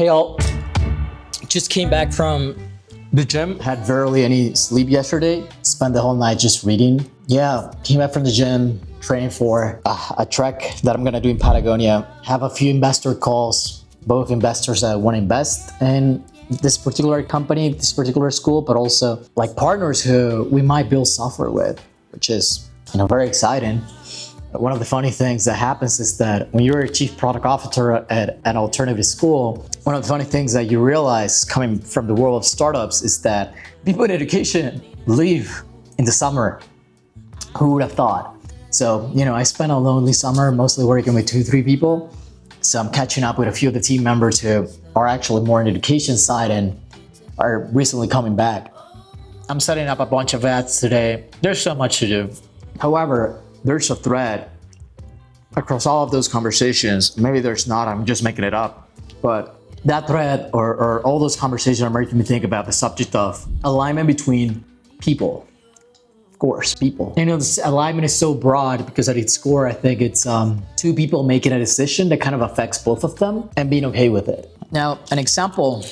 Hey all, just came back from the gym. Had barely any sleep yesterday. Spent the whole night just reading. Yeah, came back from the gym, training for a trek that I'm gonna do in Patagonia. Have a few investor calls, both investors that want to invest in this particular company, this particular school, but also like partners who we might build software with, which is, very exciting. One of the funny things that happens is that when you're a chief product officer at an alternative school, one of the funny things that you realize coming from the world of startups is that people in education leave in the summer. Who would have thought? So, I spent a lonely summer mostly working with 2-3 people. So I'm catching up with a few of the team members who are actually more on the education side and are recently coming back. I'm setting up a bunch of ads today. There's so much to do. However, there's a thread across all of those conversations. Maybe there's not, I'm just making it up. But that thread or all those conversations are making me think about the subject of alignment between people. Of course, people. This alignment is so broad because at its core, I think it's two people making a decision that kind of affects both of them and being okay with it. Now, an example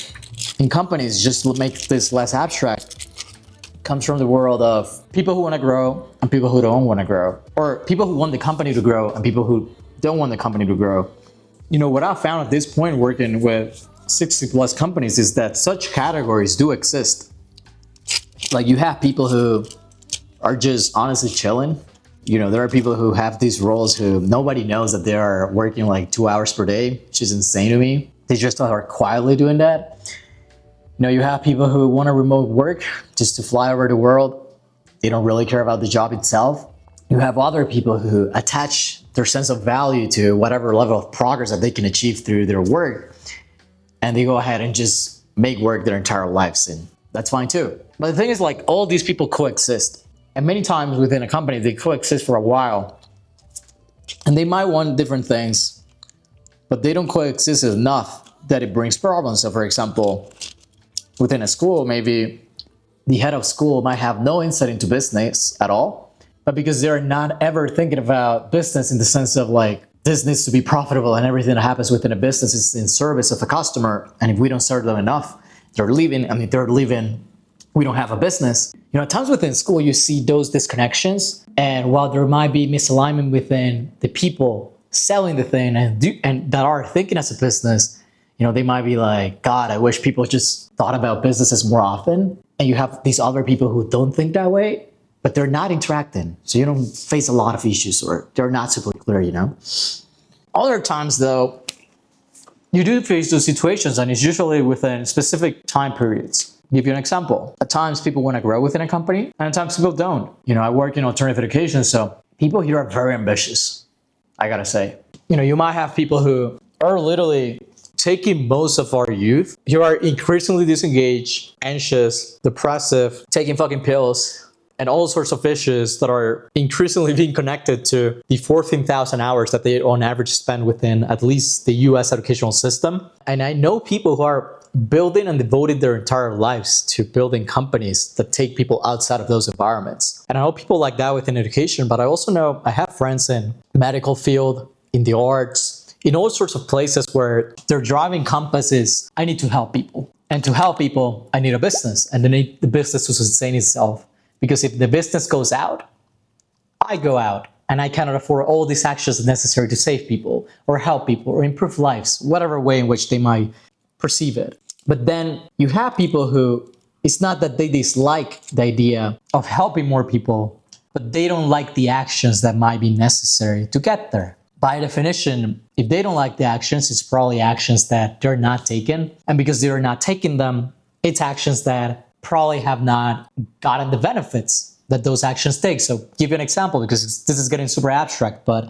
in companies, just to make this less abstract, comes from the world of people who want to grow and people who don't want to grow, or people who want the company to grow and people who don't want the company to grow. What I've found at this point working with 60 plus companies is that such categories do exist. Like you have people who are just honestly chilling. There are people who have these roles who nobody knows that they are working like 2 hours per day, which is insane to me. They just are quietly doing that. You have people who want to remote work just to fly over the world. They don't really care about the job itself. You have other people who attach their sense of value to whatever level of progress that they can achieve through their work. And they go ahead and just make work their entire lives. And that's fine too. But the thing is, like, all these people coexist. And many times within a company, they coexist for a while. And they might want different things, but they don't coexist enough that it brings problems. So for example, within a school, maybe the head of school might have no insight into business at all, but because they're not ever thinking about business in the sense of like, this needs to be profitable and everything that happens within a business is in service of a customer. And if we don't serve them enough, they're leaving. And if they're leaving, we don't have a business. At times within school, you see those disconnections. And while there might be misalignment within the people selling the thing and that are thinking as a business, they might be like, God, I wish people just thought about businesses more often. And you have these other people who don't think that way, but they're not interacting. So you don't face a lot of issues or they're not super clear, Other times though, you do face those situations and it's usually within specific time periods. I'll give you an example. At times people want to grow within a company and at times people don't. I work in alternative education, so people here are very ambitious, I gotta say. You might have people who are literally taking most of our youth who are increasingly disengaged, anxious, depressive, taking fucking pills, and all sorts of issues that are increasingly being connected to the 14,000 hours that they on average spend within at least the US educational system. And I know people who are building and devoted their entire lives to building companies that take people outside of those environments. And I know people like that within education, but I also know I have friends in medical field, in the arts, in all sorts of places where their driving compass is, I need to help people. And to help people, I need a business. And I need the business to sustain itself. Because if the business goes out, I go out. And I cannot afford all these actions necessary to save people or help people or improve lives, whatever way in which they might perceive it. But then you have people who, it's not that they dislike the idea of helping more people, but they don't like the actions that might be necessary to get there. By definition, if they don't like the actions, it's probably actions that they're not taking. And because they're not taking them, it's actions that probably have not gotten the benefits that those actions take. So give you an example, because this is getting super abstract, but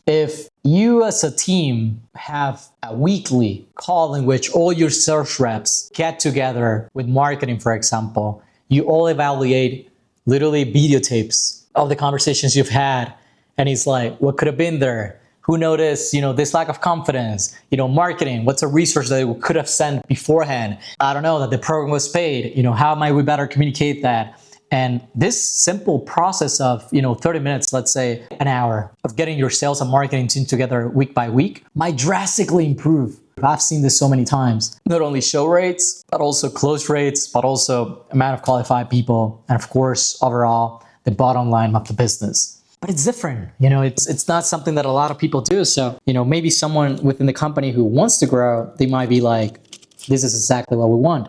if you as a team have a weekly call in which all your sales reps get together with marketing, for example, you all evaluate literally videotapes of the conversations you've had. And it's like, what could have been there? Who noticed, this lack of confidence, marketing, what's a resource that we could have sent beforehand? I don't know, that the program was paid, how might we better communicate that? And this simple process of, 30 minutes, let's say an hour of getting your sales and marketing team together week by week might drastically improve I've seen this so many times. Not only show rates, but also close rates, but also amount of qualified people, and of course, overall, the bottom line of the business. But it's different, it's not something that a lot of people do. So, maybe someone within the company who wants to grow, they might be like, this is exactly what we want.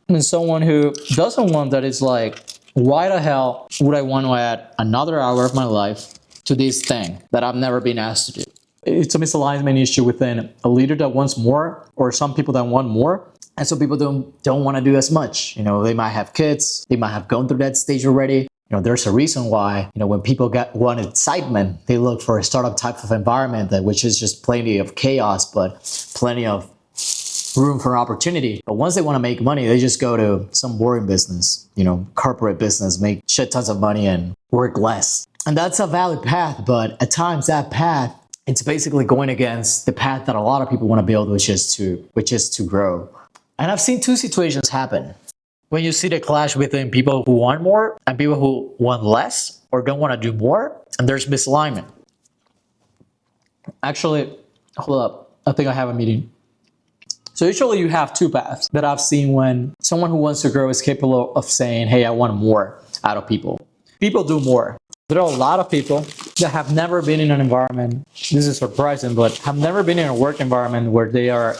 And someone who doesn't want that is like, why the hell would I want to add another hour of my life to this thing that I've never been asked to do? It's a misalignment issue within a leader that wants more, or some people that want more, and some people don't want to do as much. They might have kids, they might have gone through that stage already. There's a reason why, when people want excitement, they look for a startup type of environment which is just plenty of chaos, but plenty of room for opportunity. But once they want to make money, they just go to some boring business, corporate business, make shit tons of money and work less. And that's a valid path, but at times that path, it's basically going against the path that a lot of people want to build, which is to grow. And I've seen two situations happen. When you see the clash between people who want more and people who want less or don't want to do more, and there's misalignment. Actually, hold up. I think I have a meeting. So usually you have two paths that I've seen when someone who wants to grow is capable of saying, hey, I want more out of people. People do more. There are a lot of people that have never been in an environment, this is surprising, but have never been in a work environment where they are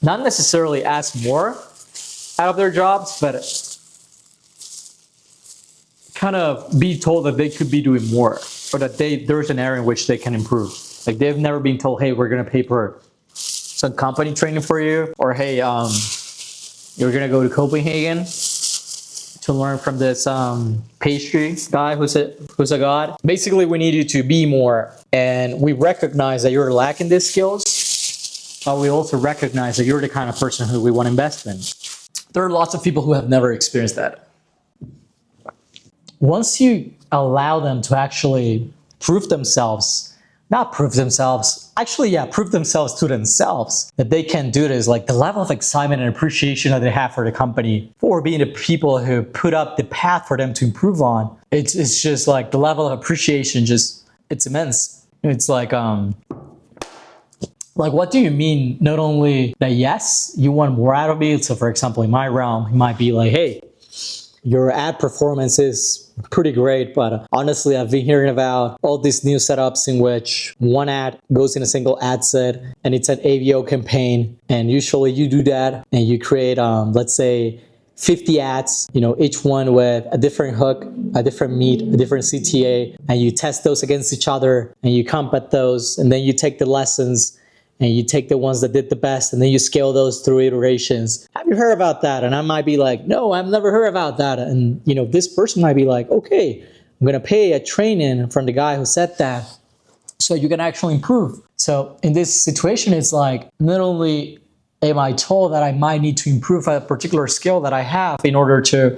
not necessarily asked more out of their jobs, but kind of be told that they could be doing more, or that there's an area in which they can improve. Like they've never been told, hey, we're going to pay for some company training for you, or hey, you're going to go to Copenhagen to learn from this pastry guy who's a god. Basically, we need you to be more, and we recognize that you're lacking these skills, but we also recognize that you're the kind of person who we want to invest in. There are lots of people who have never experienced that. Once you allow them to actually prove themselves to themselves that they can do this, like the level of excitement and appreciation that they have for the company, for being the people who put up the path for them to improve on, it's just like the level of appreciation, it's immense. It's like what do you mean? Not only that, yes, you want more out of me. So for example, in my realm, it might be like, hey, your ad performance is pretty great, but honestly, I've been hearing about all these new setups in which one ad goes in a single ad set and it's an AVO campaign. And usually you do that and you create, let's say 50 ads, each one with a different hook, a different meat, a different CTA, and you test those against each other and you combat those, and then you take the lessons and you take the ones that did the best and then you scale those through iterations. Have you heard about that? And I might be like, no, I've never heard about that. And this person might be like, okay, I'm gonna pay a training from the guy who said that so you can actually improve. So in this situation, it's like, not only am I told that I might need to improve a particular skill that I have in order to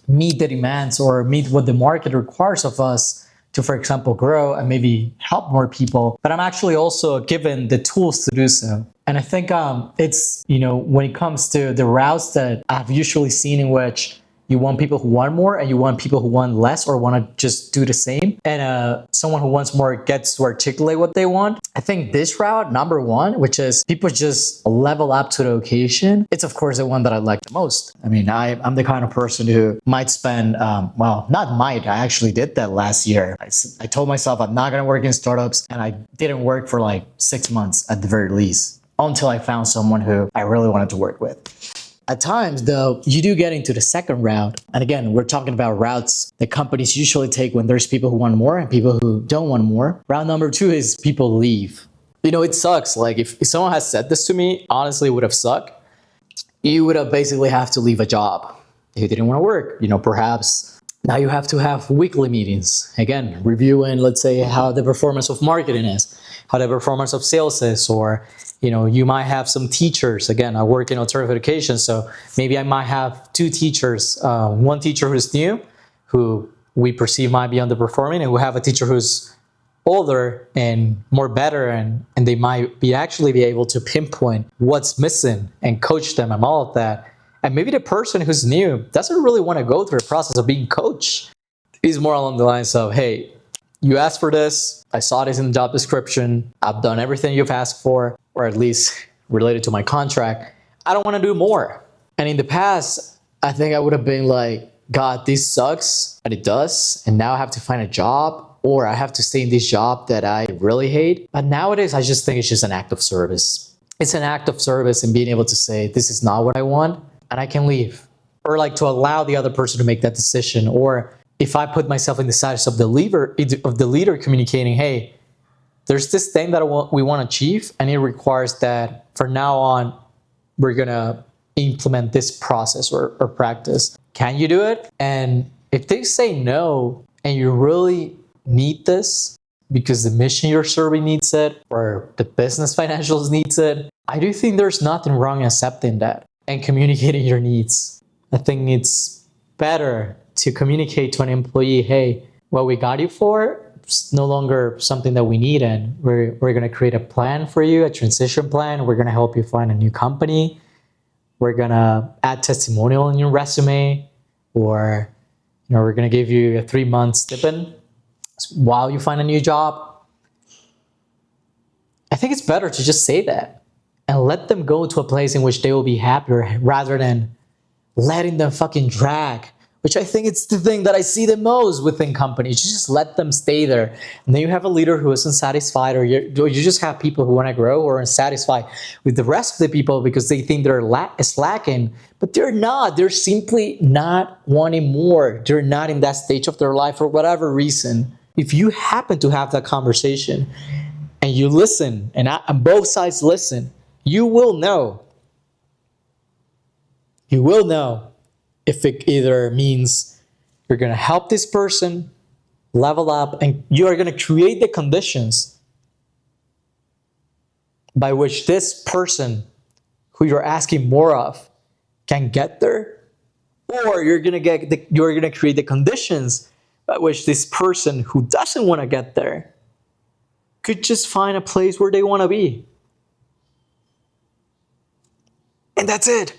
meet the demands or meet what the market requires of us to, for example, grow and maybe help more people, but I'm actually also given the tools to do so. And I think it's, when it comes to the routes that I've usually seen in which you want people who want more and you want people who want less or want to just do the same, and someone who wants more gets to articulate what they want. I think this route, number one, which is people just level up to the occasion, it's of course the one that I like the most. I mean, I'm the kind of person who might spend, I actually did that last year. I told myself I'm not going to work in startups, and I didn't work for like 6 months at the very least, until I found someone who I really wanted to work with. At times, though, you do get into the second route. And again, we're talking about routes that companies usually take when there's people who want more and people who don't want more. Route number two is people leave. It sucks. Like if someone has said this to me, honestly, it would have sucked. You would have basically have to leave a job. You didn't want to work. Perhaps now you have to have weekly meetings. Again, reviewing, let's say, how the performance of marketing is, how the performance of sales is, or you might have some teachers. Again, I work in alternative education, so maybe I might have two teachers. One teacher who's new, who we perceive might be underperforming, and we have a teacher who's older and more better, and they might be able to pinpoint what's missing and coach them and all of that. And maybe the person who's new doesn't really want to go through the process of being coached. He's more along the lines of, hey, you asked for this, I saw this in the job description, I've done everything you've asked for, or at least related to my contract, I don't want to do more. And in the past, I think I would have been like, God, this sucks, and it does. And now I have to find a job, or I have to stay in this job that I really hate. But nowadays, I just think it's just an act of service. It's an act of service and being able to say, this is not what I want, and I can leave. Or like to allow the other person to make that decision. Or if I put myself in the size of the leader communicating, hey, there's this thing that we want to achieve, and it requires that from now on, we're going to implement this process or practice. Can you do it? And if they say no, and you really need this because the mission you're serving needs it, or the business financials needs it, I do think there's nothing wrong in accepting that and communicating your needs. I think it's better to communicate to an employee, hey, what we got you for, it's no longer something that we need, and we're going to create a plan for you, a transition plan. We're going to help you find a new company. We're going to add testimonial in your resume, or we're going to give you a 3-month stipend while you find a new job. I think it's better to just say that and let them go to a place in which they will be happier rather than letting them fucking drag, which I think it's the thing that I see the most within companies. You just let them stay there. And then you have a leader who isn't satisfied, or you just have people who want to grow or are satisfied with the rest of the people because they think they're slacking, but they're not. They're simply not wanting more. They're not in that stage of their life for whatever reason. If you happen to have that conversation and you listen, and both sides listen, you will know. You will know if it either means you're going to help this person level up, and you are going to create the conditions by which this person who you're asking more of can get there, or you're going to create the conditions by which this person who doesn't want to get there could just find a place where they want to be. And that's it.